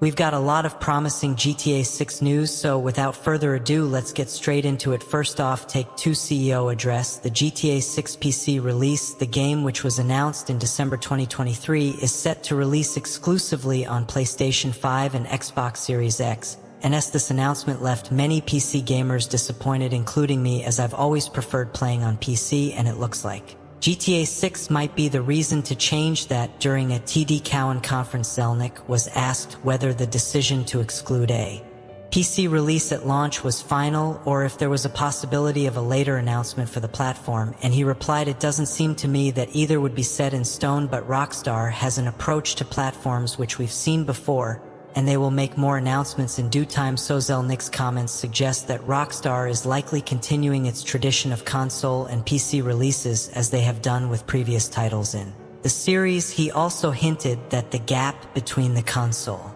We've got a lot of promising GTA 6 news, so without further ado, let's get straight into it. First off, Take-Two CEO address. The GTA 6 PC release, the game which was announced in December 2023, is set to release exclusively on PlayStation 5 and Xbox Series X. And as this announcement left many PC gamers disappointed, including me, as I've always preferred playing on PC, and it looks like GTA 6 might be the reason to change that. During a TD Cowen conference, Zelnick was asked whether the decision to exclude a PC release at launch was final or if there was a possibility of a later announcement for the platform, and he replied, "It doesn't seem to me that either would be set in stone, but Rockstar has an approach to platforms which we've seen before, and they will make more announcements in due time." So Zelnick's comments suggest that Rockstar is likely continuing its tradition of console and PC releases as they have done with previous titles in the series. He also hinted that the gap between the console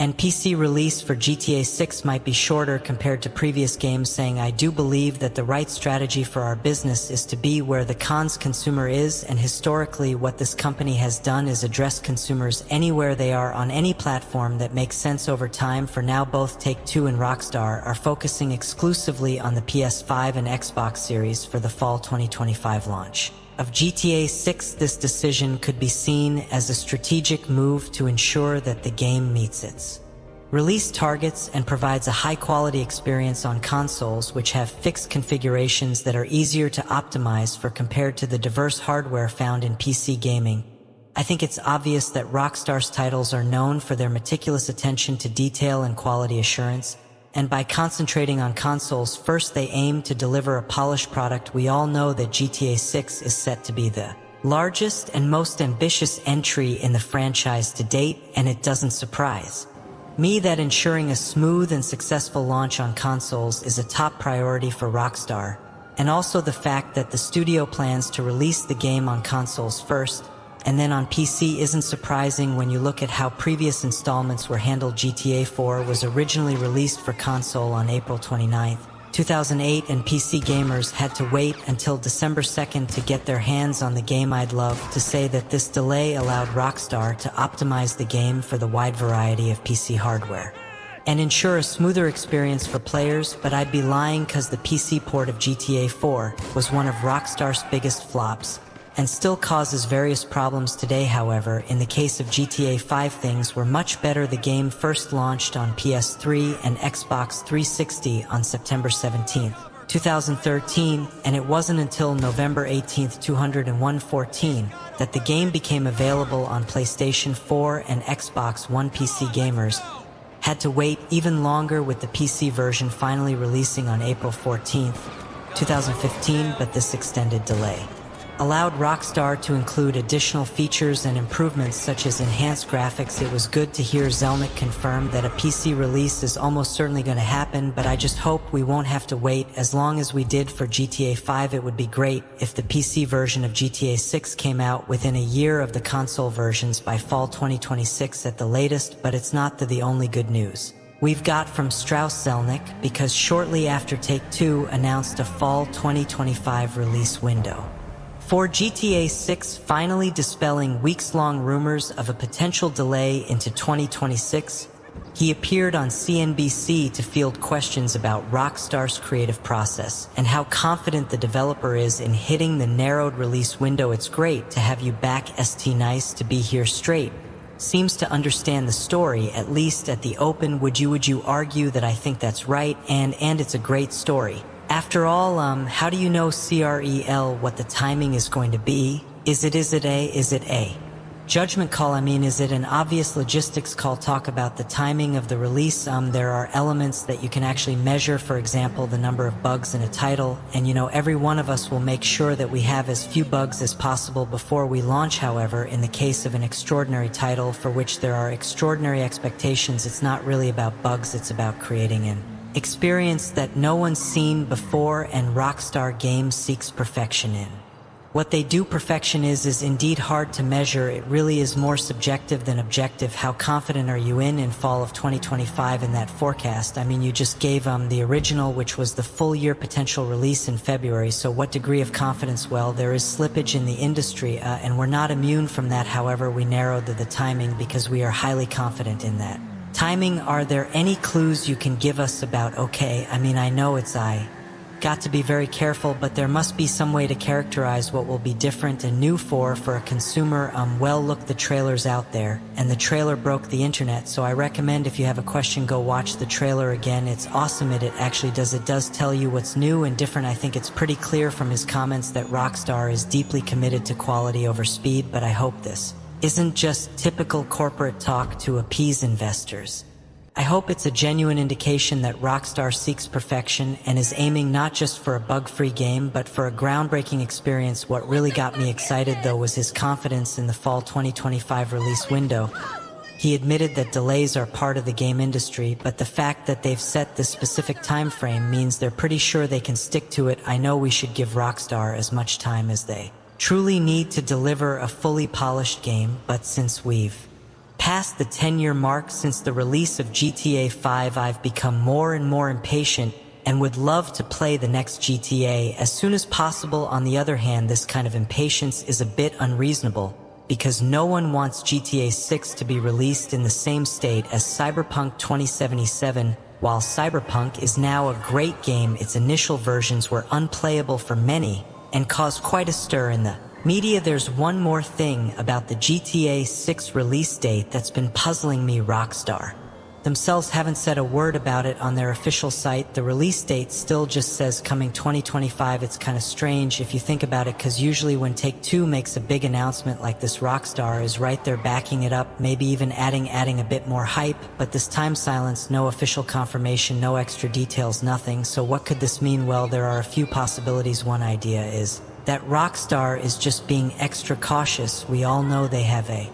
and PC release for GTA 6 might be shorter compared to previous games, saying, "I do believe that the right strategy for our business is to be where the cons consumer is, and historically what this company has done is address consumers anywhere they are on any platform that makes sense over time." For now, both Take-Two and Rockstar are focusing exclusively on the PS5 and Xbox Series for the fall 2025 launch of GTA 6. This decision could be seen as a strategic move to ensure that the game meets its release targets and provides a high-quality experience on consoles which have fixed configurations that are easier to optimize for compared to the diverse hardware found in PC gaming. I think it's obvious that Rockstar's titles are known for their meticulous attention to detail and quality assurance, and by concentrating on consoles first, they aim to deliver a polished product. We all know that GTA 6 is set to be the largest and most ambitious entry in the franchise to date, and it doesn't surprise me that ensuring a smooth and successful launch on consoles is a top priority for Rockstar, and also the fact that the studio plans to release the game on consoles first and then on PC isn't surprising when you look at how previous installments were handled. GTA 4 was originally released for console on April 29, 2008, and PC gamers had to wait until December 2nd to get their hands on the game. I'd love to say that this delay allowed Rockstar to optimize the game for the wide variety of PC hardware and ensure a smoother experience for players, but I'd be lying, cause the PC port of GTA 4 was one of Rockstar's biggest flops and still causes various problems today. However, in the case of GTA 5, things were much better. The game first launched on PS3 and Xbox 360 on September 17, 2013, and it wasn't until November 18, 2014 that the game became available on PlayStation 4 and Xbox One. PC gamers had to wait even longer, with the PC version finally releasing on April 14, 2015, but this extended delay allowed Rockstar to include additional features and improvements such as enhanced graphics. It was good to hear Zelnick confirm that a PC release is almost certainly going to happen, but I just hope we won't have to wait as long as we did for GTA 5. It would be great if the PC version of GTA 6 came out within a year of the console versions, by fall 2026 at the latest, but it's not the only good news we've got from Strauss Zelnick, because shortly after Take-Two announced a fall 2025 release window for GTA 6, finally dispelling weeks-long rumors of a potential delay into 2026, he appeared on CNBC to field questions about Rockstar's creative process and how confident the developer is in hitting the narrowed release window. "It's great to have you back, St. Nice to be here. Straight seems to understand the story, at least at the open. Would you argue that? I think that's right, and it's a great story. After all, how do you know CREL what the timing is going to be? Is it a judgment call? I mean, is it an obvious logistics call? Talk about the timing of the release. There are elements that you can actually measure, for example, the number of bugs in a title, and every one of us will make sure that we have as few bugs as possible before we launch. However, in the case of an extraordinary title for which there are extraordinary expectations, it's not really about bugs, it's about creating an experience that no one's seen before, and Rockstar Games seeks perfection in what they do. Perfection is indeed hard to measure. It really is more subjective than objective. How confident are you in fall of 2025 in that forecast? I mean, you just gave the original, which was the full year potential release in February, so what degree of confidence? Well, there is slippage in the industry, and we're not immune from that. However, we narrowed the timing because we are highly confident in that Timing, are there any clues you can give us about okay, I mean I know I got to be very careful, but there must be some way to characterize what will be different and new for a consumer. Well, look, the trailer's out there, and the trailer broke the internet, so I recommend if you have a question, go watch the trailer again. It's awesome. It actually does tell you what's new and different. I think it's pretty clear from his comments that Rockstar is deeply committed to quality over speed, but I hope this isn't just typical corporate talk to appease investors. I hope it's a genuine indication that Rockstar seeks perfection and is aiming not just for a bug-free game, but for a groundbreaking experience. What really got me excited, though, was his confidence in the fall 2025 release window. He admitted that delays are part of the game industry, but the fact that they've set this specific time frame means they're pretty sure they can stick to it. I know we should give Rockstar as much time as they truly need to deliver a fully polished game, but since we've past the 10-year mark since the release of GTA 5, I've become more and more impatient and would love to play the next GTA as soon as possible. On the other hand, this kind of impatience is a bit unreasonable, because no one wants GTA 6 to be released in the same state as Cyberpunk 2077. While Cyberpunk is now a great game, its initial versions were unplayable for many and caused quite a stir in the media. There's one more thing about the GTA 6 release date that's been puzzling me. Rockstar themselves haven't said a word about it on their official site. The release date still just says coming 2025. It's kind of strange if you think about it, because usually when Take-Two makes a big announcement like this, Rockstar is right there backing it up, maybe even adding a bit more hype. But this time, silence, no official confirmation, no extra details, nothing. So what could this mean? Well, there are a few possibilities. One idea is that Rockstar is just being extra cautious. We all know they have a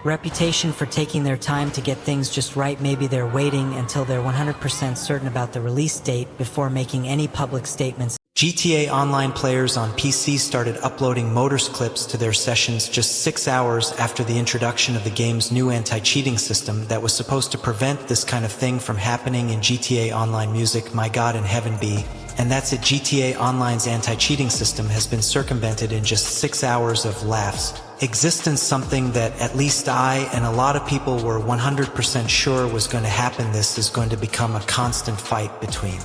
reputation for taking their time to get things just right. Maybe they're waiting until they're 100% certain about the release date before making any public statements. GTA Online players on PC started uploading Motors clips to their sessions just 6 hours after the introduction of the game's new anti-cheating system that was supposed to prevent this kind of thing from happening in GTA Online music. My God in heaven be. And that's it, GTA Online's anti-cheating system has been circumvented in just 6 hours of laughs existence, something that at least I and a lot of people were 100% sure was going to happen. This is going to become a constant fight between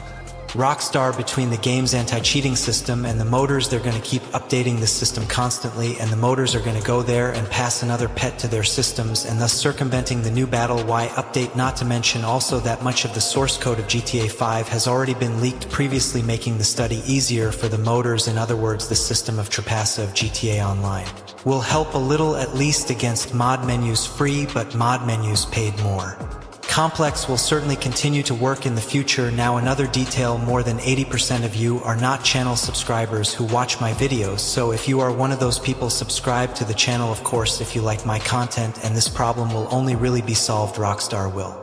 Rockstar, between the game's anti-cheating system and the Motors. They're going to keep updating the system constantly, and the Motors are going to go there and pass another pet to their systems, and thus circumventing the new Battle Y update. Not to mention also that much of the source code of GTA 5 has already been leaked previously, making the study easier for the Motors. In other words, the system of Trapassa of GTA Online will help a little, at least, against mod menus free, but mod menus paid more. Complex will certainly continue to work in the future. Now, another detail, more than 80% of you are not channel subscribers who watch my videos, so if you are one of those people, subscribe to the channel, of course, if you like my content, and this problem will only really be solved. Rockstar will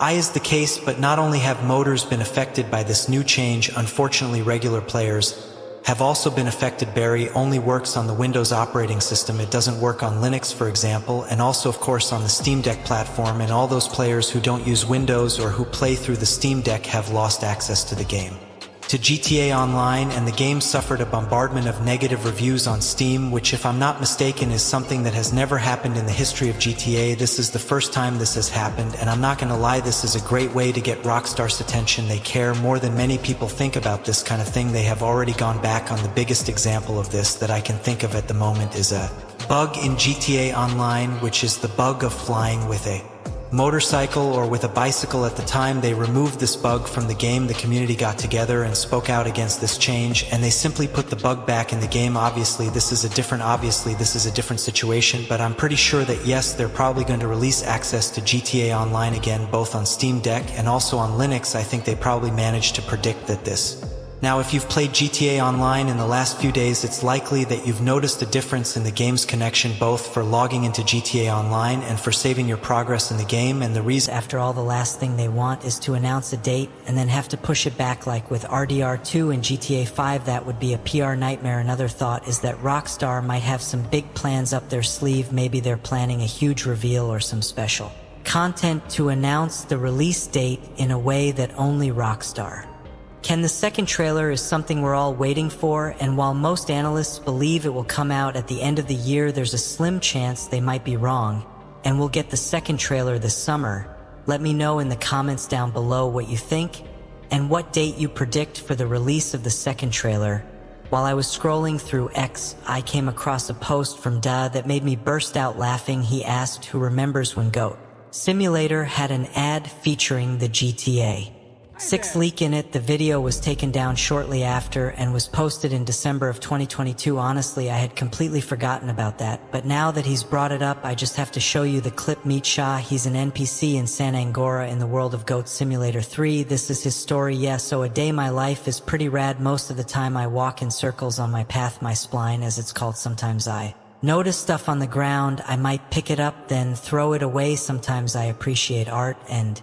is the case, but not only have Motors been affected by this new change, unfortunately regular players have also been affected. Barry only works on the Windows operating system. It doesn't work on Linux, for example, and also of course on the Steam Deck platform, and all those players who don't use Windows or who play through the Steam Deck have lost access to the game, to GTA Online, and the game suffered a bombardment of negative reviews on Steam, which, if I'm not mistaken, is something that has never happened in the history of GTA. This is the first time this has happened, and I'm not gonna lie, this is a great way to get Rockstar's attention. They care more than many people think about this kind of thing. They have already gone back on the biggest example of this that I can think of at the moment is a bug in GTA Online, which is the bug of flying with a motorcycle or with a bicycle. At the time they removed this bug from the game, the community got together and spoke out against this change, and they simply put the bug back in the game. Obviously this is a different situation, but I'm pretty sure that yes, they're probably going to release access to GTA Online again, both on Steam Deck and also on Linux. I think they probably managed to predict that this. Now, if you've played GTA Online in the last few days, it's likely that you've noticed a difference in the game's connection, both for logging into GTA Online and for saving your progress in the game. And the reason, after all, the last thing they want is to announce a date and then have to push it back, like with RDR2 and GTA 5. That would be a PR nightmare. Another thought is that Rockstar might have some big plans up their sleeve. Maybe they're planning a huge reveal or some special content to announce the release date in a way that only Rockstar can. The second trailer is something we're all waiting for, and while most analysts believe it will come out at the end of the year, there's a slim chance they might be wrong, and we'll get the second trailer this summer. Let me know in the comments down below what you think and what date you predict for the release of the second trailer. While I was scrolling through X, I came across a post from Da that made me burst out laughing. He asked who remembers when Goat Simulator had an ad featuring the GTA 6 leak in it. The video was taken down shortly after and was posted in December of 2022. Honestly, I had completely forgotten about that, but now that he's brought it up, I just have to show you the clip. Meet Shah. He's an NPC in San Angora in the world of Goat Simulator 3. This is his story. Yeah, so a day my life is pretty rad. Most of the time I walk in circles on my path, my spline as it's called. Sometimes I notice stuff on the ground. I might pick it up, then throw it away. Sometimes I appreciate art, and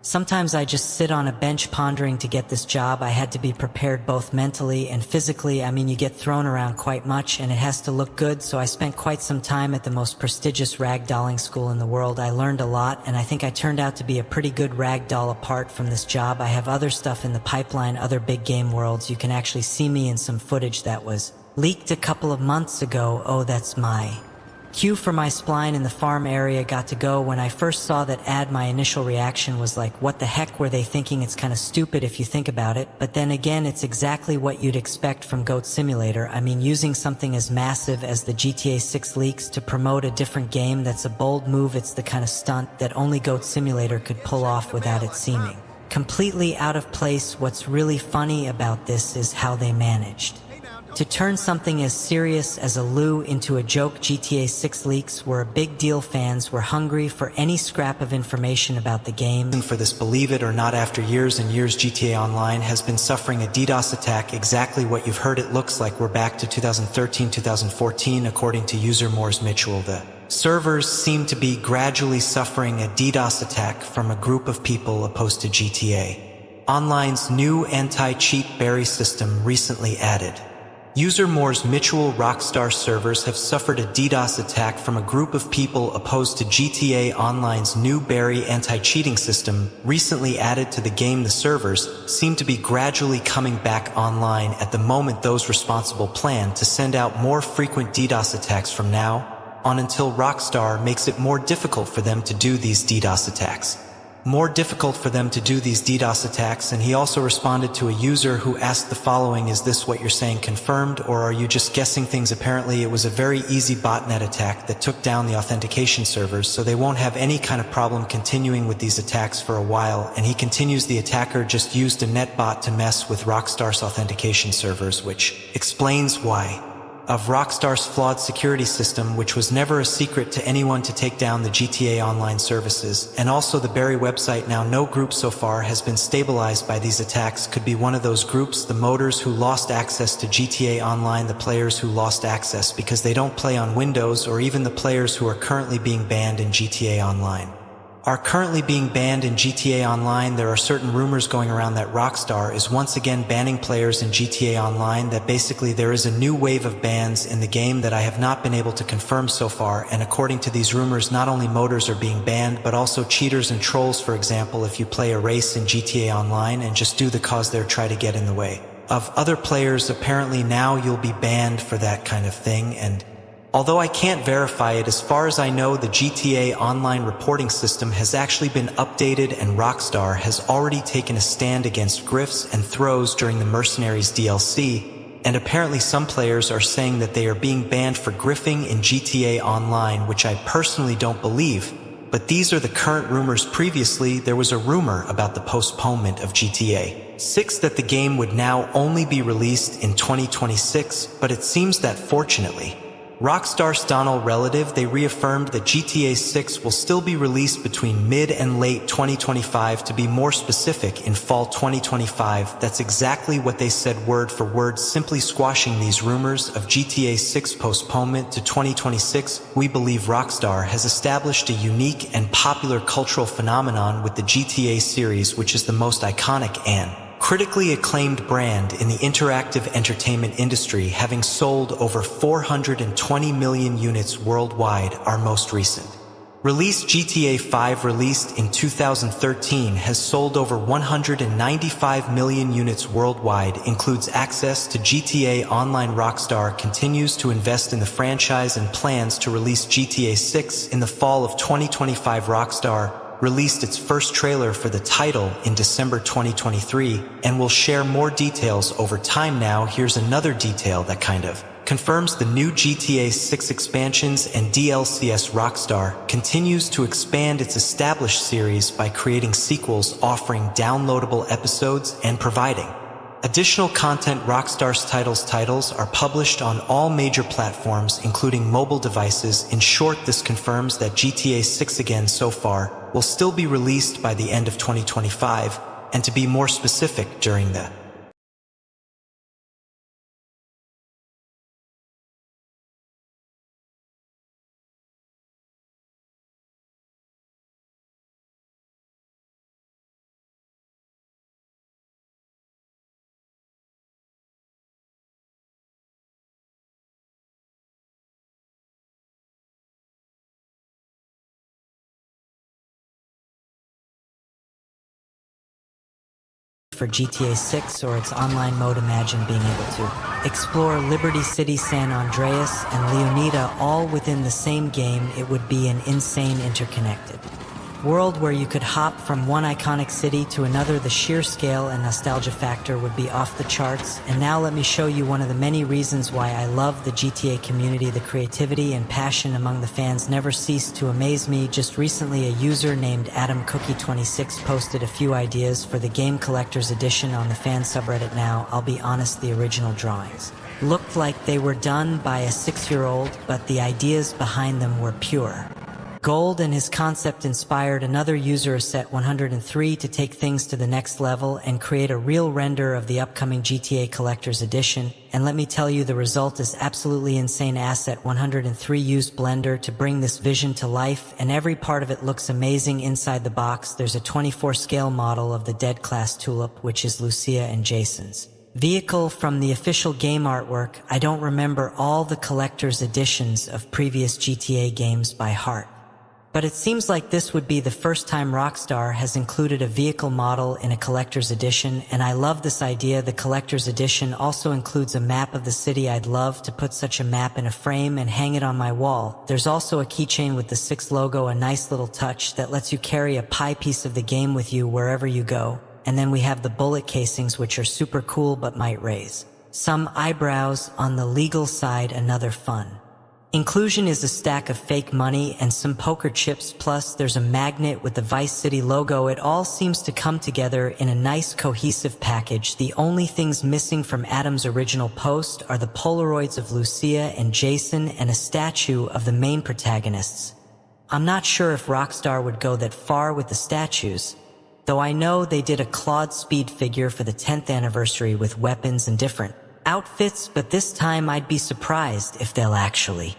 sometimes I just sit on a bench pondering. To get this job, I had to be prepared both mentally and physically. I mean, you get thrown around quite much and it has to look good, so I spent quite some time at the most prestigious ragdolling school in the world. I learned a lot, and I think I turned out to be a pretty good ragdoll. Apart from this job, I have other stuff in the pipeline, other big game worlds. You can actually see me in some footage that was leaked a couple of months ago. Oh, that's my cue for my spline in the farm area. Got to go. When I first saw that ad, my initial reaction was like, what the heck were they thinking? It's kind of stupid if you think about it, but then again, it's exactly what you'd expect from Goat Simulator. I mean, using something as massive as the GTA 6 leaks to promote a different game, that's a bold move. It's the kind of stunt that only Goat Simulator could pull off without it seeming completely out of place. What's really funny about this is how they managed to turn something as serious as a loo into a joke. GTA 6 leaks were a big deal. Fans were hungry for any scrap of information about the game. For this, believe it or not, after years and years, GTA Online has been suffering a DDoS attack. Exactly what you've heard. It looks like we're back to 2013-2014, according to user Moore's Mitchell. The servers seem to be gradually suffering a DDoS attack from a group of people opposed to GTA Online's new anti-cheat berry system recently added. User Moore's Mitchell Rockstar servers have suffered a DDoS attack from a group of people opposed to GTA Online's new berry anti-cheating system recently added to the game. The servers seem to be gradually coming back online at the moment. Those responsible plan to send out more frequent DDoS attacks from now on until Rockstar makes it more difficult for them to do these DDoS attacks. And he also responded to a user who asked the following: is this what you're saying confirmed, or are you just guessing things? Apparently it was a very easy botnet attack that took down the authentication servers, so they won't have any kind of problem continuing with these attacks for a while. And he continues, the attacker just used a netbot to mess with Rockstar's authentication servers, which explains why of Rockstar's flawed security system, which was never a secret to anyone, to take down the GTA Online services. And also the Berry website. Now, no group so far has been stabilized by these attacks. Could be one of those groups, the moders who lost access to GTA Online, the players who lost access because they don't play on Windows, or even the players who are currently being banned in GTA Online. There are certain rumors going around that Rockstar is once again banning players in GTA Online, that basically there is a new wave of bans in the game that I have not been able to confirm so far. And according to these rumors, not only moders are being banned, but also cheaters and trolls. For example, if you play a race in GTA Online and just do the cause there, try to get in the way of other players, apparently now you'll be banned for that kind of thing. And although I can't verify it, as far as I know, the GTA Online reporting system has actually been updated, and Rockstar has already taken a stand against grifts and throws during the Mercenaries DLC, and apparently some players are saying that they are being banned for griffing in GTA Online, which I personally don't believe, but these are the current rumors. Previously, there was a rumor about the postponement of GTA 6, that the game would now only be released in 2026, but it seems that fortunately, Rockstar's Donald relative, they reaffirmed that GTA 6 will still be released between mid and late 2025, to be more specific, in fall 2025. That's exactly what they said, word for word, simply squashing these rumors of GTA 6 postponement to 2026. We believe Rockstar has established a unique and popular cultural phenomenon with the GTA series, which is the most iconic and critically acclaimed brand in the interactive entertainment industry, having sold over 420 million units worldwide. Our most recent release, GTA 5, released in 2013, has sold over 195 million units worldwide, includes access to GTA Online. Rockstar continues to invest in the franchise and plans to release GTA 6 in the fall of 2025. Rockstar released its first trailer for the title in December 2023 and will share more details over time. Now, here's another detail that kind of confirms the new GTA 6 expansions and DLCs. Rockstar continues to expand its established series by creating sequels, offering downloadable episodes, and providing additional content. Rockstar's titles are published on all major platforms, including mobile devices. In short, this confirms that GTA 6 again so far will still be released by the end of 2025, and to be more specific, during the for GTA 6 or its online mode. Imagine being able to explore Liberty City, San Andreas, and Leonida all within the same game. It would be an insane interconnected world where you could hop from one iconic city to another. The sheer scale and nostalgia factor would be off the charts. And now let me show you one of the many reasons why I love the GTA community. The creativity and passion among the fans never cease to amaze me. Just recently, a user named AdamCookie26 posted a few ideas for the game collector's edition on the fan subreddit. Now, I'll be honest, the original drawings looked like they were done by a 6-year-old, but the ideas behind them were pure gold, and his concept inspired another user, Set103, to take things to the next level and create a real render of the upcoming GTA Collector's Edition. And let me tell you, the result is absolutely insane. Set103 used Blender to bring this vision to life, and every part of it looks amazing. Inside the box, there's a 24 scale model of the Dead Class Tulip, which is Lucia and Jason's vehicle from the official game artwork. I don't remember all the collector's editions of previous GTA games by heart, but it seems like this would be the first time Rockstar has included a vehicle model in a collector's edition, and I love this idea. The collector's edition also includes a map of the city. I'd love to put such a map in a frame and hang it on my wall. There's also a keychain with the 6 logo, a nice little touch that lets you carry a pie piece of the game with you wherever you go. And then we have the bullet casings, which are super cool but might raise some eyebrows on the legal side. Another fun inclusion is a stack of fake money and some poker chips, plus there's a magnet with the Vice City logo. It all seems to come together in a nice cohesive package. The only things missing from Adam's original post are the Polaroids of Lucia and Jason and a statue of the main protagonists. I'm not sure if Rockstar would go that far with the statues, though I know they did a Claude Speed figure for the 10th anniversary with weapons and different outfits, but this time I'd be surprised if they'll actually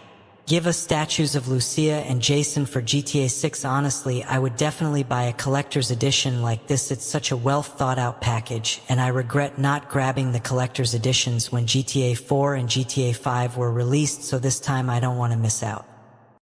give us statues of Lucia and Jason for GTA 6. Honestly, I would definitely buy a collector's edition like this. It's such a well thought out package, and I regret not grabbing the collector's editions when GTA 4 and GTA 5 were released, so this time I don't want to miss out.